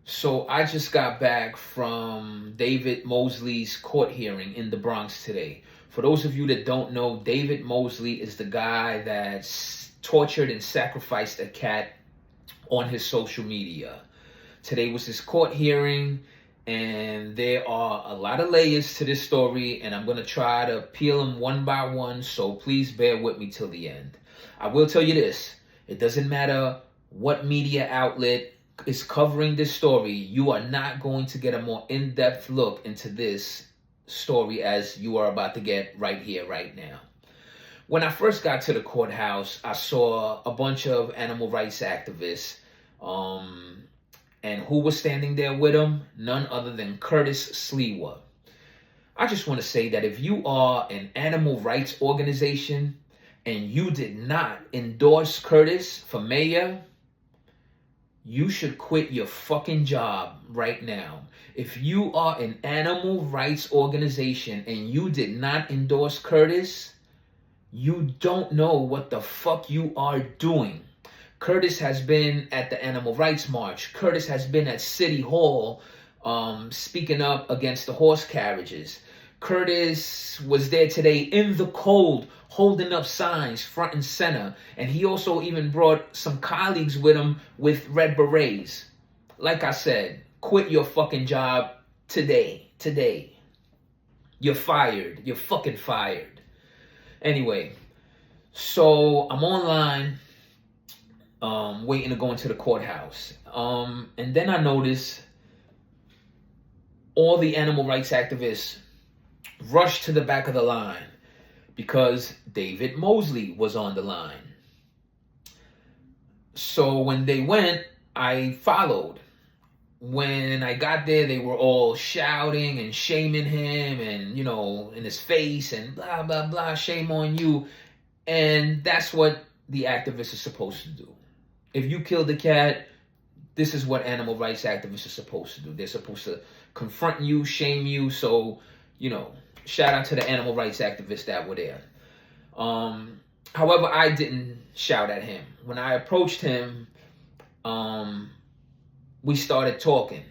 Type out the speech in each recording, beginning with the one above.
So I just got back from David Mosley's court hearing in the Bronx today. For those of you that don't know, David Mosley is the guy that tortured and sacrificed a cat on his social media. Today was his court hearing, and there are a lot of layers to this story, and I'm going to try to peel them one by one, so please bear with me till the end. I will tell you this: it doesn't matter what media outlet is covering this story, you are not going to get a more in-depth look into this story as you are about to get right here, right now. When I first got to the courthouse, I saw a bunch of animal rights activists. And who was standing there with them? None other than Curtis Sliwa. I just want to say that if you are an animal rights organization and you did not endorse Curtis for mayor, you should quit your fucking job right now. If you are an animal rights organization and you did not endorse Curtis, you don't know what the fuck you are doing. Curtis has been at the Animal Rights March. Curtis has been at City Hall speaking up against the horse carriages. Curtis was there today in the cold, holding up signs front and center. And he also even brought some colleagues with him with red berets. Like I said, quit your fucking job today. Today. You're fired. You're fucking fired. Anyway, so I'm online waiting to go into the courthouse. And then I noticed all the animal rights activists rushed to the back of the line because David Mosley was on the line. So when they went, I followed. When I got there, they were all shouting and shaming him and, in his face and blah, blah, blah, shame on you. And that's what the activists are supposed to do. If you killed the cat, this is what animal rights activists are supposed to do. They're supposed to confront you, shame you. So, shout out to the animal rights activists that were there. However, I didn't shout at him. When I approached him, we started talking.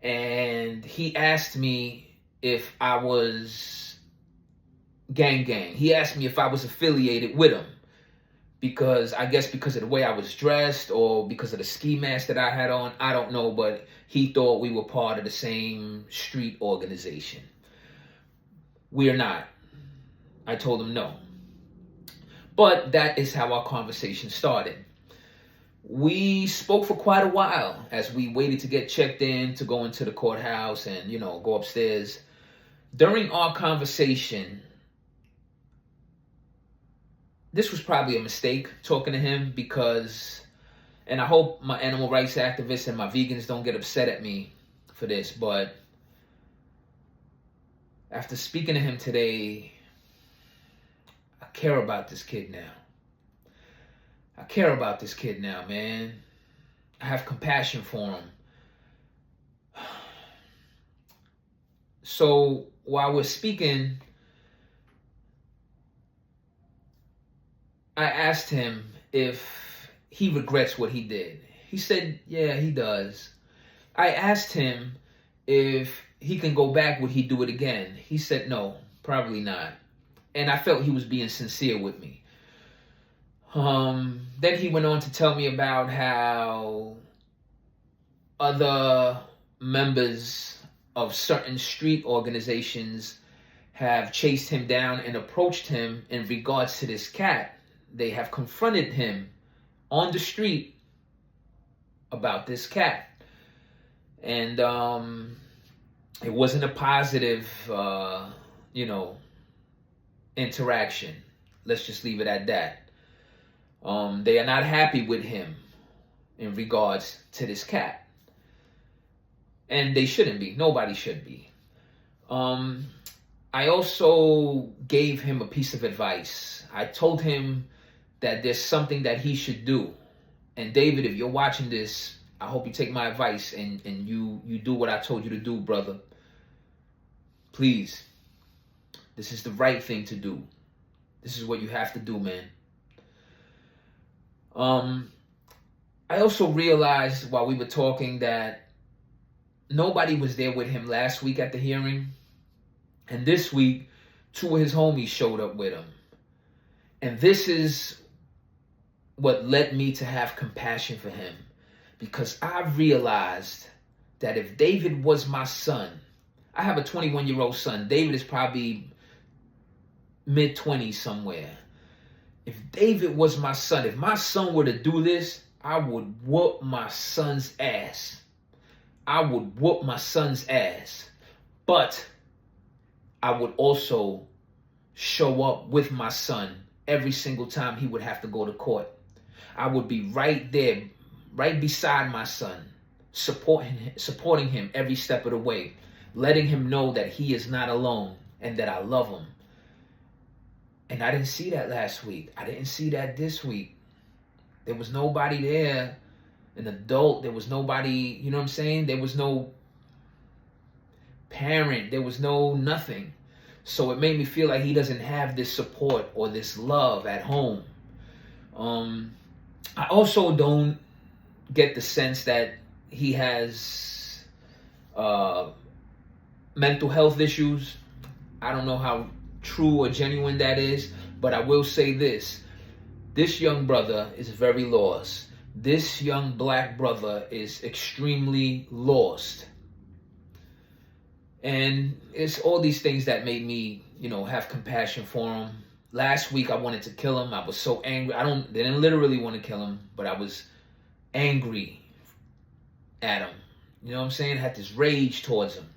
And he asked me if I was gang. He asked me if I was affiliated with him. Because of the way I was dressed or because of the ski mask that I had on, I don't know, but he thought we were part of the same street organization. We are not. I told him no. But that is how our conversation started. We spoke for quite a while as we waited to get checked in to go into the courthouse and, go upstairs. During our conversation, this was probably a mistake talking to him because, and I hope my animal rights activists and my vegans don't get upset at me for this, but after speaking to him today, I care about this kid now. I care about this kid now, man. I have compassion for him. So while we're speaking, I asked him if he regrets what he did. He said, yeah, he does. I asked him if he can go back, would he do it again? He said, no, probably not. And I felt he was being sincere with me. Then he went on to tell me about how other members of certain street organizations have chased him down and approached him in regards to this cat. They have confronted him on the street about this cat. And it wasn't a positive, interaction. Let's just leave it at that. They are not happy with him in regards to this cat. And they shouldn't be. Nobody should be. I also gave him a piece of advice. I told him that there's something that he should do. And David, if you're watching this, I hope you take my advice and you do what I told you to do, brother. Please. This is the right thing to do. This is what you have to do, man. I also realized while we were talking that nobody was there with him last week at the hearing. And this week, two of his homies showed up with him. And this is what led me to have compassion for him. Because I realized that if David was my son, I have a 21-year-old son. David is probably mid-20s somewhere. If David was my son, if my son were to do this, I would whoop my son's ass. I would whoop my son's ass. But I would also show up with my son every single time he would have to go to court. I would be right there, right beside my son, supporting him every step of the way, letting him know that he is not alone and that I love him. And I didn't see that last week. I didn't see that this week. There was nobody there, an adult. There was nobody, you know what I'm saying? There was no parent. There was no nothing. So it made me feel like he doesn't have this support or this love at home. I also don't get the sense that he has mental health issues. I don't know how true or genuine that is, but I will say this. This young brother is very lost. This young black brother is extremely lost. And it's all these things that made me, have compassion for him. Last week, I wanted to kill him. I was so angry. Didn't literally want to kill him, but I was angry at him. You know what I'm saying? I had this rage towards him.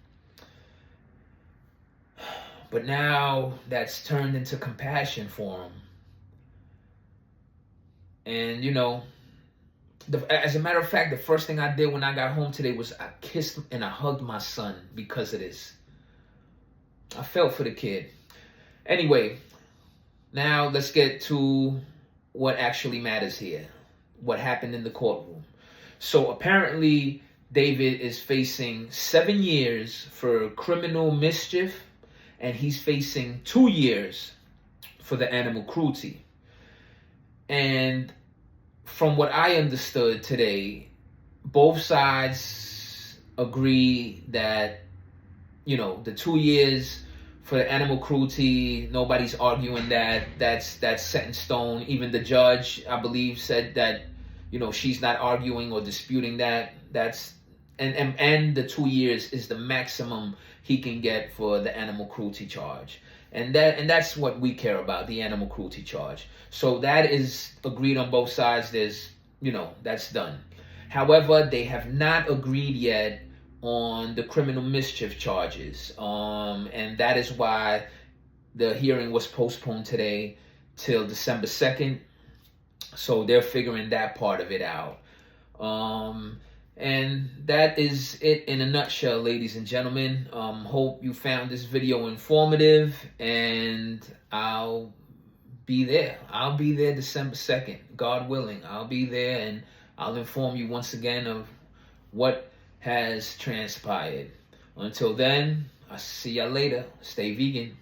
But now that's turned into compassion for him. And, as a matter of fact, the first thing I did when I got home today was I kissed and I hugged my son because of this. I felt for the kid. Anyway, now let's get to what actually matters here. What happened in the courtroom. So apparently, David is facing 7 years for criminal mischief, and he's facing 2 years for the animal cruelty. And from what I understood today, both sides agree that, the 2 years for the animal cruelty, nobody's arguing that. That's set in stone. Even the judge, I believe, said that, she's not arguing or disputing that. And the 2 years is the maximum he can get for the animal cruelty charge. And that's what we care about, the animal cruelty charge. So that is agreed on both sides. There's, that's done. However, they have not agreed yet on the criminal mischief charges. And that is why the hearing was postponed today till December 2nd. So they're figuring that part of it out. And that is it in a nutshell, ladies and gentlemen. Hope you found this video informative, and I'll be there. I'll be there December 2nd, God willing. I'll be there, and I'll inform you once again of what has transpired. Until then, I'll see y'all later. Stay vegan.